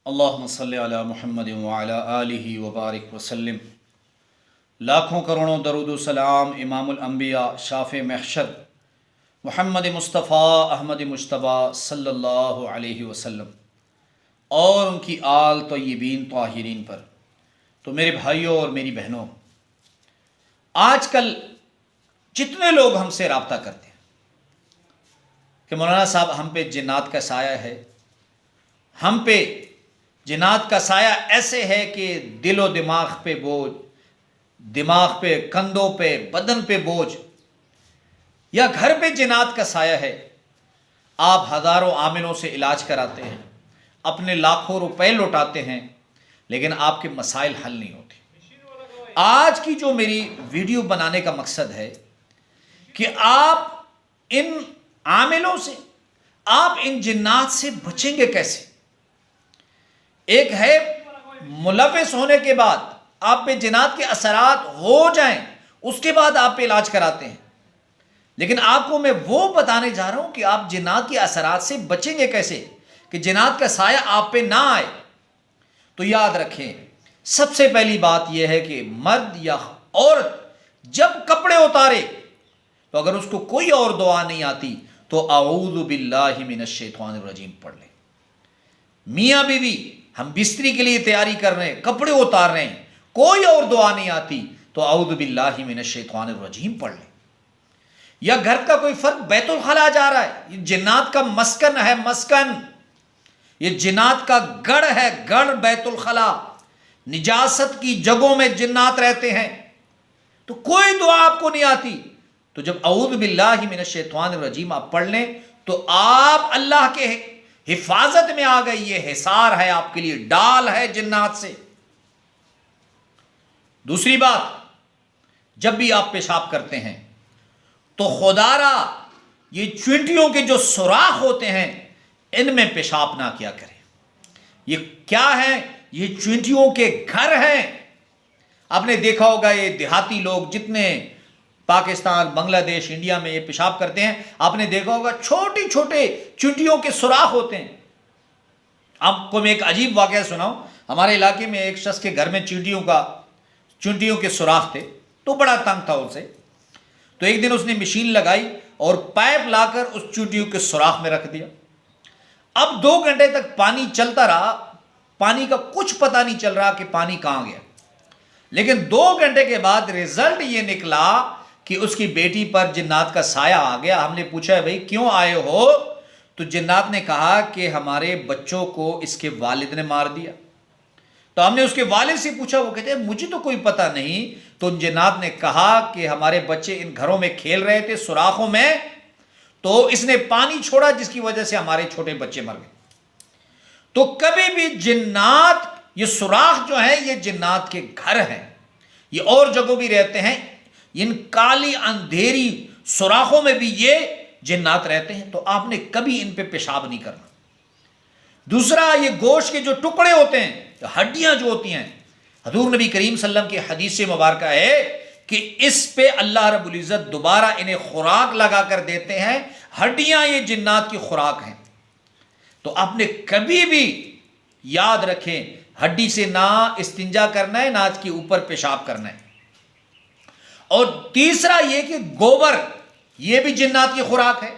اللہم صلی علی محمد وعلی آلہ وبارک وسلم۔ لاکھوں کروڑوں درود و سلام امام الانبیاء شافع محشر محمد مصطفیٰ احمد مجتبیٰ صلی اللہ علیہ وسلم اور ان کی آل طیبین طاہرین پر۔ تو میرے بھائیوں اور میری بہنوں، آج کل جتنے لوگ ہم سے رابطہ کرتے ہیں کہ مولانا صاحب ہم پہ جنات کا سایہ ہے، ہم پہ جنات کا سایہ ایسے ہے کہ دل و دماغ پہ بوجھ، دماغ پہ، کندھوں پہ، بدن پہ بوجھ، یا گھر پہ جنات کا سایہ ہے، آپ ہزاروں عاملوں سے علاج کراتے ہیں، اپنے لاکھوں روپے لوٹاتے ہیں، لیکن آپ کے مسائل حل نہیں ہوتے۔ آج کی جو میری ویڈیو بنانے کا مقصد ہے کہ آپ ان عاملوں سے، آپ ان جنات سے بچیں گے کیسے؟ ایک ہے ملوث ہونے کے بعد آپ پہ جنات کے اثرات ہو جائیں، اس کے بعد آپ پہ علاج کراتے ہیں، لیکن آپ کو میں وہ بتانے جا رہا ہوں کہ آپ جنات کے اثرات سے بچیں گے کیسے کہ جنات کا سایہ آپ پہ نہ آئے۔ تو یاد رکھیں، سب سے پہلی بات یہ ہے کہ مرد یا عورت جب کپڑے اتارے تو اگر اس کو کوئی اور دعا نہیں آتی تو اعوذ باللہ من الشیطان الرجیم پڑھ لیں۔ میاں بیوی ہم بستری کے لیے تیاری کر رہے ہیں، کپڑے اتار رہے ہیں، کوئی اور دعا نہیں آتی تو اعوذ باللہ من الشیطان الرجیم پڑھ لیں۔ یا گھر کا کوئی فرد بیت الخلا جا رہا ہے، یہ جنات کا مسکن ہے، مسکن، یہ جنات کا گڑھ ہے، گڑھ بیت الخلا، نجاست کی جگہوں میں جنات رہتے ہیں، تو کوئی دعا آپ کو نہیں آتی تو جب اعوذ باللہ من الشیطان الرجیم آپ پڑھ لیں تو آپ اللہ کے حفاظت میں آ گئی، یہ حصار ہے آپ کے لیے، ڈال ہے جنات سے۔ دوسری بات، جب بھی آپ پیشاب کرتے ہیں تو خدا را یہ چونٹیوں کے جو سوراخ ہوتے ہیں ان میں پیشاب نہ کیا کریں۔ یہ کیا ہے؟ یہ چونٹیوں کے گھر ہیں۔ آپ نے دیکھا ہوگا یہ دیہاتی لوگ جتنے پاکستان، بنگلہ دیش، انڈیا میں یہ پیشاب کرتے ہیں، آپ نے دیکھا ہوگا چھوٹے چھوٹے چونٹیوں کے سوراخ ہوتے ہیں۔ آپ کو میں ایک عجیب واقعہ سناؤں۔ ہمارے علاقے میں ایک شخص کے گھر میں چونٹیوں کے سوراخ تھے، تو بڑا تنگ تھا ان سے، تو ایک دن اس نے مشین لگائی اور پائپ لا کر اس چونٹیوں کے سوراخ میں رکھ دیا۔ اب 2 گھنٹے تک پانی چلتا رہا، پانی کا کچھ پتہ نہیں چل رہا کہ پانی کہاں گیا، لیکن 2 گھنٹے کے بعد رزلٹ یہ نکلا کہ اس کی بیٹی پر جنات کا سایہ آ گیا۔ ہم نے پوچھا بھئی کیوں آئے ہو؟ تو جنات نے کہا کہ ہمارے بچوں کو اس کے والد نے مار دیا۔ تو ہم نے اس کے والد سے پوچھا، وہ کہتے ہیں مجھے تو کوئی پتہ نہیں۔ تو جنات نے کہا کہ ہمارے بچے ان گھروں میں کھیل رہے تھے سوراخوں میں، تو اس نے پانی چھوڑا جس کی وجہ سے ہمارے چھوٹے بچے مر گئے۔ تو کبھی بھی جنات، یہ سوراخ جو ہے یہ جنات کے گھر ہیں، یہ اور جگہوں بھی رہتے ہیں، ان کالی اندھیری سوراخوں میں بھی یہ جنات رہتے ہیں، تو آپ نے کبھی ان پہ پیشاب نہیں کرنا۔ دوسرا، یہ گوشت کے جو ٹکڑے ہوتے ہیں، ہڈیاں جو ہوتی ہیں، حضور نبی کریم صلی اللہ علیہ وسلم کی حدیث مبارکہ ہے کہ اس پہ اللہ رب العزت دوبارہ انہیں خوراک لگا کر دیتے ہیں، ہڈیاں یہ جنات کی خوراک ہیں۔ تو آپ نے کبھی بھی یاد رکھیں، ہڈی سے نہ استنجا کرنا ہے، نہ اس کے اوپر پیشاب کرنا ہے۔ اور تیسرا یہ کہ گوبر، یہ بھی جنات کی خوراک ہے،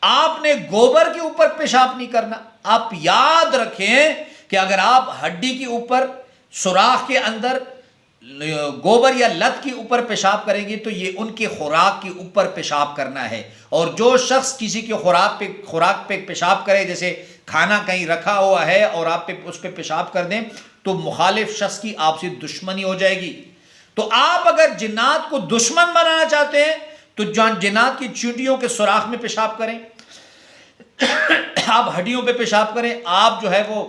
آپ نے گوبر کے اوپر پیشاب نہیں کرنا۔ آپ یاد رکھیں کہ اگر آپ ہڈی کے اوپر، سوراخ کے اندر گوبر یا لت کے اوپر پیشاب کریں گے تو یہ ان کے خوراک کے اوپر پیشاب کرنا ہے، اور جو شخص کسی کی خوراک پہ پیشاب کرے، جیسے کھانا کہیں رکھا ہوا ہے اور آپ اس پہ پیشاب کر دیں تو مخالف شخص کی آپ سے دشمنی ہو جائے گی۔ تو آپ اگر جنات کو دشمن بنانا چاہتے ہیں تو جنات کی چونٹیوں کے سوراخ میں پیشاب کریں، آپ ہڈیوں پہ پیشاب کریں، آپ جو ہے وہ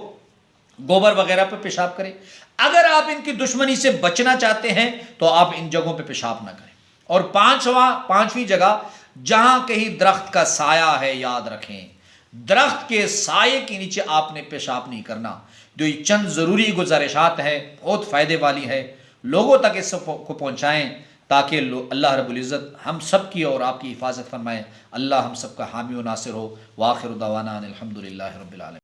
گوبر وغیرہ پہ پیشاب کریں۔ اگر آپ ان کی دشمنی سے بچنا چاہتے ہیں تو آپ ان جگہوں پہ پیشاب نہ کریں۔ اور پانچویں جگہ، جہاں کہیں درخت کا سایہ ہے، یاد رکھیں درخت کے سائے کے نیچے آپ نے پیشاب نہیں کرنا۔ جو یہ چند ضروری گزارشات ہیں، بہت فائدے والی ہے، لوگوں تک اس کو پہنچائیں تاکہ اللہ رب العزت ہم سب کی اور آپ کی حفاظت فرمائے۔ اللہ ہم سب کا حامی و ناصر ہو۔ وآخر دعوانا ان الحمدللہ رب العالمین۔